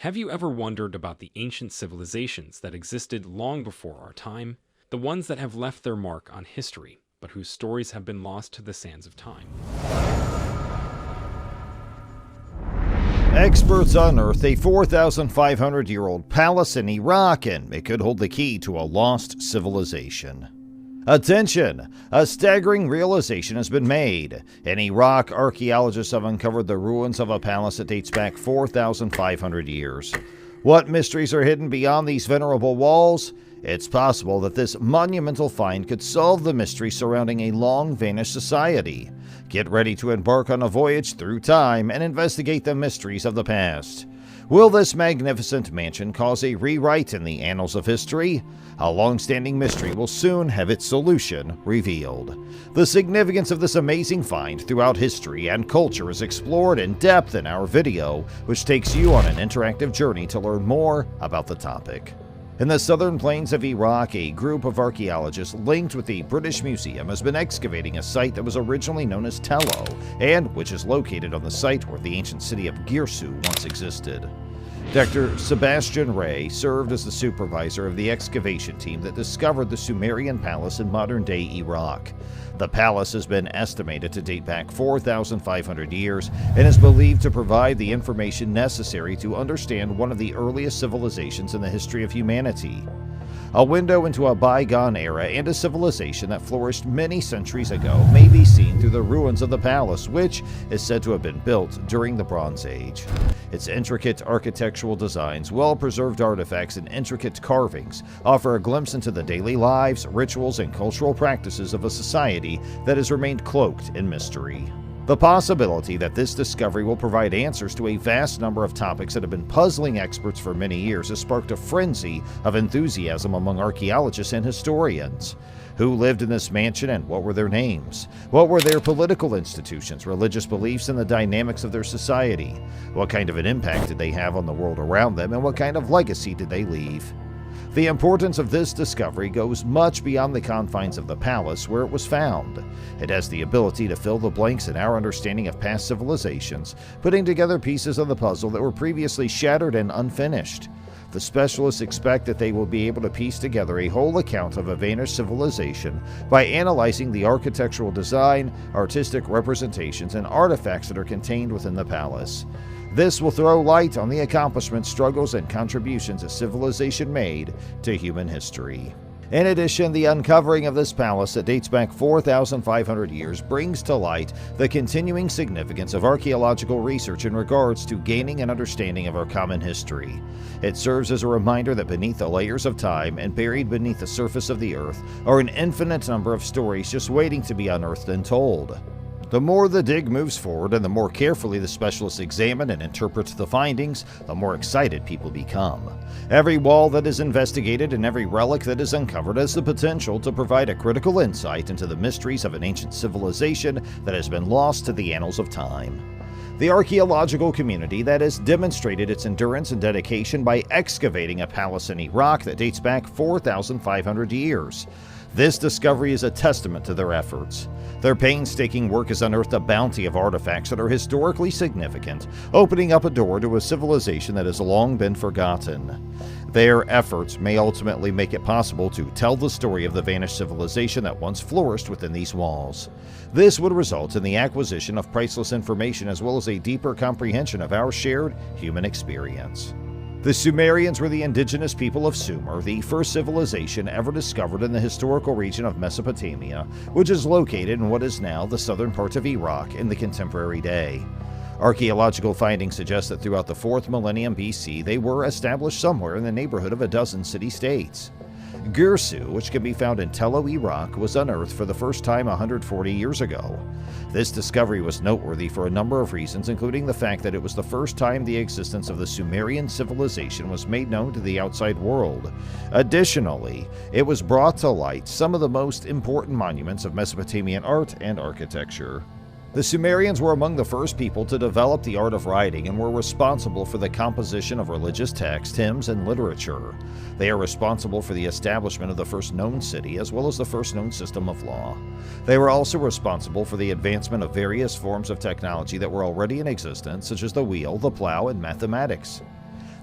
Have you ever wondered about the ancient civilizations that existed long before our time? The ones that have left their mark on history, but whose stories have been lost to the sands of time. Experts unearthed a 4,500-year-old palace in Iraq, and it could hold the key to a lost civilization. Attention! A staggering realization has been made. In Iraq, archaeologists have uncovered the ruins of a palace that dates back 4,500 years. What mysteries are hidden beyond these venerable walls? It's possible that this monumental find could solve the mystery surrounding a long-vanished society. Get ready to embark on a voyage through time and investigate the mysteries of the past. Will this magnificent mansion cause a rewrite in the annals of history? A long-standing mystery will soon have its solution revealed. The significance of this amazing find throughout history and culture is explored in depth in our video, which takes you on an interactive journey to learn more about the topic. In the southern plains of Iraq, a group of archaeologists linked with the British Museum has been excavating a site that was originally known as Tello, and which is located on the site where the ancient city of Girsu once existed. Dr. Sebastian Ray served as the supervisor of the excavation team that discovered the Sumerian palace in modern-day Iraq. The palace has been estimated to date back 4,500 years and is believed to provide the information necessary to understand one of the earliest civilizations in the history of humanity. A window into a bygone era and a civilization that flourished many centuries ago may be seen through the ruins of the palace, which is said to have been built during the Bronze Age. Its intricate architectural designs, well-preserved artifacts, and intricate carvings offer a glimpse into the daily lives, rituals, and cultural practices of a society that has remained cloaked in mystery. The possibility that this discovery will provide answers to a vast number of topics that have been puzzling experts for many years has sparked a frenzy of enthusiasm among archaeologists and historians. Who lived in this mansion and what were their names? What were their political institutions, religious beliefs, and the dynamics of their society? What kind of an impact did they have on the world around them, and what kind of legacy did they leave? The importance of this discovery goes much beyond the confines of the palace where it was found. It has the ability to fill the blanks in our understanding of past civilizations, putting together pieces of the puzzle that were previously shattered and unfinished. The specialists expect that they will be able to piece together a whole account of a vanished civilization by analyzing the architectural design, artistic representations, and artifacts that are contained within the palace. This will throw light on the accomplishments, struggles, and contributions a civilization made to human history. In addition, the uncovering of this palace that dates back 4,500 years brings to light the continuing significance of archaeological research in regards to gaining an understanding of our common history. It serves as a reminder that beneath the layers of time and buried beneath the surface of the earth are an infinite number of stories just waiting to be unearthed and told. The more the dig moves forward and the more carefully the specialists examine and interpret the findings, the more excited people become. Every wall that is investigated and every relic that is uncovered has the potential to provide a critical insight into the mysteries of an ancient civilization that has been lost to the annals of time. The archaeological community that has demonstrated its endurance and dedication by excavating a palace in Iraq that dates back 4,500 years. This discovery is a testament to their efforts. Their painstaking work has unearthed a bounty of artifacts that are historically significant, opening up a door to a civilization that has long been forgotten. Their efforts may ultimately make it possible to tell the story of the vanished civilization that once flourished within these walls. This would result in the acquisition of priceless information as well as a deeper comprehension of our shared human experience. The Sumerians were the indigenous people of Sumer, the first civilization ever discovered in the historical region of Mesopotamia, which is located in what is now the southern part of Iraq in the contemporary day. Archaeological findings suggest that throughout the 4th millennium BC, they were established somewhere in the neighborhood of a dozen city-states. Girsu, which can be found in Tello, Iraq, was unearthed for the first time 140 years ago. This discovery was noteworthy for a number of reasons, including the fact that it was the first time the existence of the Sumerian civilization was made known to the outside world. Additionally, it was brought to light some of the most important monuments of Mesopotamian art and architecture. The Sumerians were among the first people to develop the art of writing and were responsible for the composition of religious texts, hymns, and literature. They are responsible for the establishment of the first known city as well as the first known system of law. They were also responsible for the advancement of various forms of technology that were already in existence, such as the wheel, the plow, and mathematics.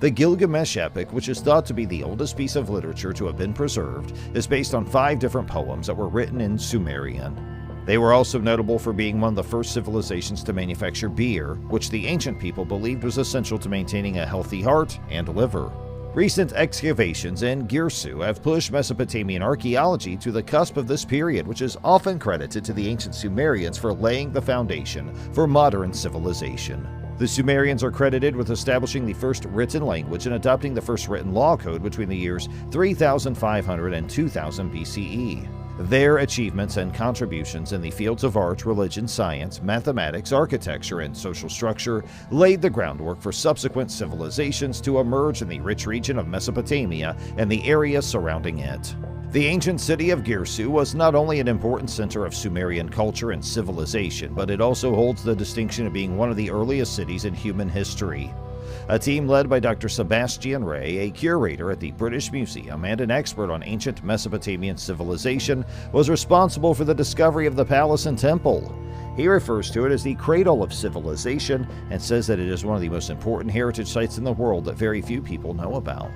The Gilgamesh epic, which is thought to be the oldest piece of literature to have been preserved, is based on 5 different poems that were written in Sumerian. They were also notable for being one of the first civilizations to manufacture beer, which the ancient people believed was essential to maintaining a healthy heart and liver. Recent excavations in Girsu have pushed Mesopotamian archaeology to the cusp of this period, which is often credited to the ancient Sumerians for laying the foundation for modern civilization. The Sumerians are credited with establishing the first written language and adopting the first written law code between the years 3500 and 2000 BCE. Their achievements and contributions in the fields of art, religion, science, mathematics, architecture, and social structure laid the groundwork for subsequent civilizations to emerge in the rich region of Mesopotamia and the area surrounding it. The ancient city of Girsu was not only an important center of Sumerian culture and civilization, but it also holds the distinction of being one of the earliest cities in human history. A team led by Dr. Sebastian Ray, a curator at the British Museum and an expert on ancient Mesopotamian civilization, was responsible for the discovery of the palace and temple. He refers to it as the cradle of civilization and says that it is one of the most important heritage sites in the world that very few people know about.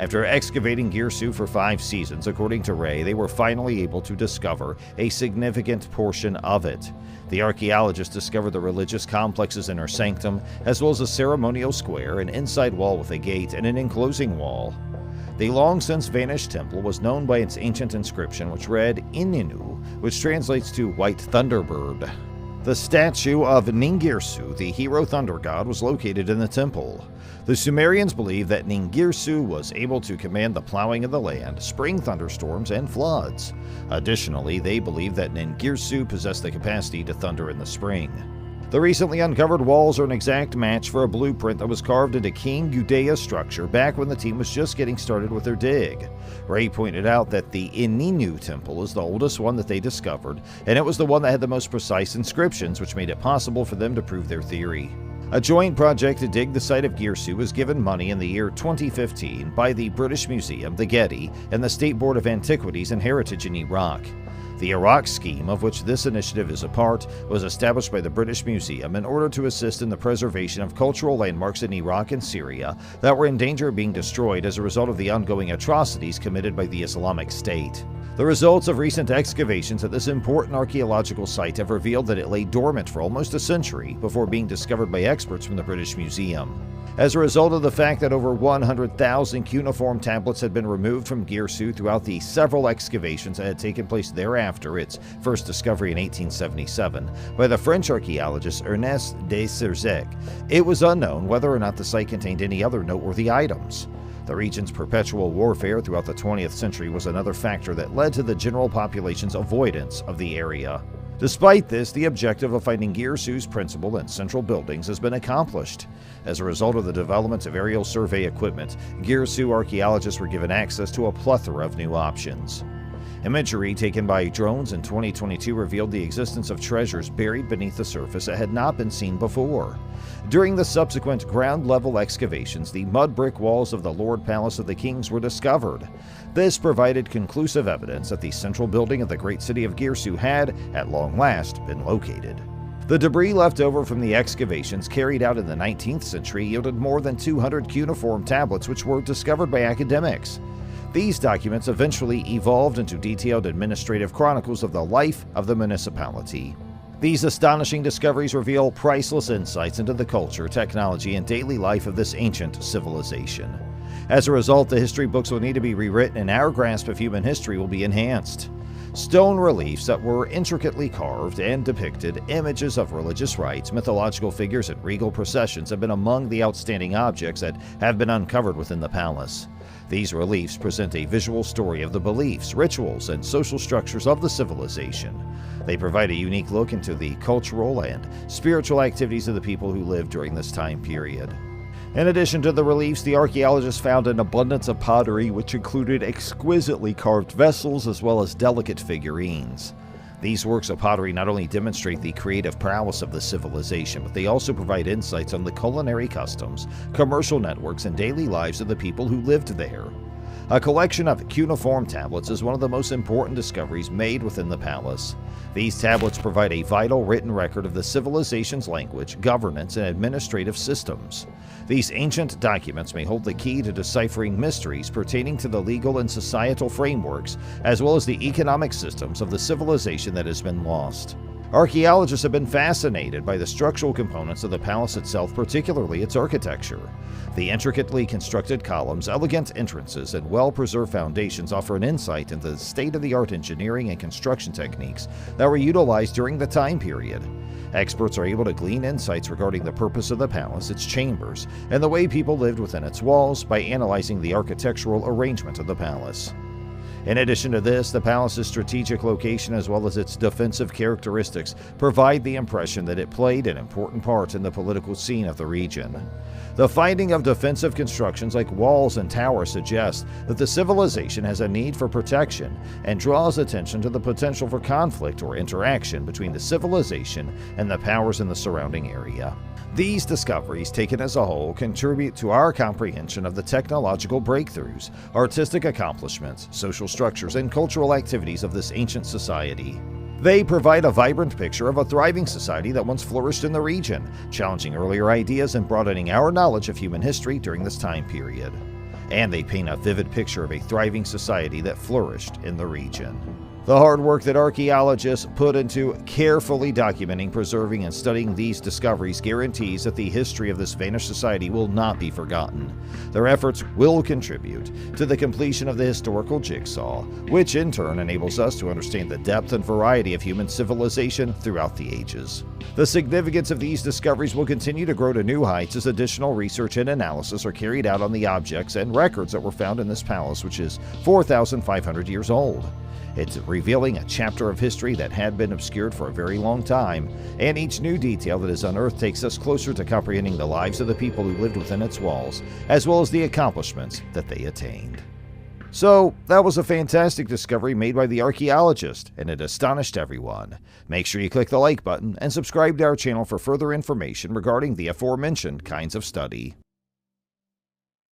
After excavating Girsu for 5 seasons, according to Ray, they were finally able to discover a significant portion of it. The archaeologists discovered the religious complex's inner sanctum, as well as a ceremonial square, an inside wall with a gate, and an enclosing wall. The long-since vanished temple was known by its ancient inscription, which read Ininu, which translates to White Thunderbird. The statue of Ningirsu, the hero thunder god, was located in the temple. The Sumerians believed that Ningirsu was able to command the plowing of the land, spring thunderstorms, and floods. Additionally, they believed that Ningirsu possessed the capacity to thunder in the spring. The recently uncovered walls are an exact match for a blueprint that was carved into King Gudaia's structure back when the team was just getting started with their dig. Ray pointed out that the Ininu temple is the oldest one that they discovered, and it was the one that had the most precise inscriptions, which made it possible for them to prove their theory. A joint project to dig the site of Girsu was given money in the year 2015 by the British Museum, the Getty, and the State Board of Antiquities and Heritage in Iraq. The Iraq scheme, of which this initiative is a part, was established by the British Museum in order to assist in the preservation of cultural landmarks in Iraq and Syria that were in danger of being destroyed as a result of the ongoing atrocities committed by the Islamic State. The results of recent excavations at this important archaeological site have revealed that it lay dormant for almost a century before being discovered by experts from the British Museum. As a result of the fact that over 100,000 cuneiform tablets had been removed from Girsu throughout the several excavations that had taken place thereafter, its first discovery in 1877 by the French archaeologist Ernest de Cerzec, it was unknown whether or not the site contained any other noteworthy items. The region's perpetual warfare throughout the 20th century was another factor that led to the general population's avoidance of the area. Despite this, the objective of finding Girsu's principal and central buildings has been accomplished. As a result of the development of aerial survey equipment, Girsu archaeologists were given access to a plethora of new options. Imagery taken by drones in 2022 revealed the existence of treasures buried beneath the surface that had not been seen before. During the subsequent ground-level excavations, the mud brick walls of the Lord Palace of the Kings were discovered. This provided conclusive evidence that the central building of the great city of Girsu had, at long last, been located. The debris left over from the excavations carried out in the 19th century yielded more than 200 cuneiform tablets which were discovered by academics. These documents eventually evolved into detailed administrative chronicles of the life of the municipality. These astonishing discoveries reveal priceless insights into the culture, technology, and daily life of this ancient civilization. As a result, the history books will need to be rewritten and our grasp of human history will be enhanced. Stone reliefs that were intricately carved and depicted images of religious rites, mythological figures, and regal processions have been among the outstanding objects that have been uncovered within the palace. These reliefs present a visual story of the beliefs, rituals, and social structures of the civilization. They provide a unique look into the cultural and spiritual activities of the people who lived during this time period. In addition to the reliefs, the archaeologists found an abundance of pottery, which included exquisitely carved vessels as well as delicate figurines. These works of pottery not only demonstrate the creative prowess of the civilization, but they also provide insights on the culinary customs, commercial networks, and daily lives of the people who lived there. A collection of cuneiform tablets is one of the most important discoveries made within the palace. These tablets provide a vital written record of the civilization's language, governance, and administrative systems. These ancient documents may hold the key to deciphering mysteries pertaining to the legal and societal frameworks, as well as the economic systems of the civilization that has been lost. Archaeologists have been fascinated by the structural components of the palace itself, particularly its architecture. The intricately constructed columns, elegant entrances, and well-preserved foundations offer an insight into the state-of-the-art engineering and construction techniques that were utilized during the time period. Experts are able to glean insights regarding the purpose of the palace, its chambers, and the way people lived within its walls by analyzing the architectural arrangement of the palace. In addition to this, the palace's strategic location as well as its defensive characteristics provide the impression that it played an important part in the political scene of the region. The finding of defensive constructions like walls and towers suggests that the civilization has a need for protection and draws attention to the potential for conflict or interaction between the civilization and the powers in the surrounding area. These discoveries, taken as a whole, contribute to our comprehension of the technological breakthroughs, artistic accomplishments, social structures, and cultural activities of this ancient society. They provide a vibrant picture of a thriving society that once flourished in the region, challenging earlier ideas and broadening our knowledge of human history during this time period. And they paint a vivid picture of a thriving society that flourished in the region. The hard work that archaeologists put into carefully documenting, preserving, and studying these discoveries guarantees that the history of this vanished society will not be forgotten. Their efforts will contribute to the completion of the historical jigsaw, which in turn enables us to understand the depth and variety of human civilization throughout the ages. The significance of these discoveries will continue to grow to new heights as additional research and analysis are carried out on the objects and records that were found in this palace, which is 4,500 years old. It's revealing a chapter of history that had been obscured for a very long time, and each new detail that is unearthed takes us closer to comprehending the lives of the people who lived within its walls, as well as the accomplishments that they attained. So, that was a fantastic discovery made by the archaeologist, and it astonished everyone. Make sure you click the like button and subscribe to our channel for further information regarding the aforementioned kinds of study.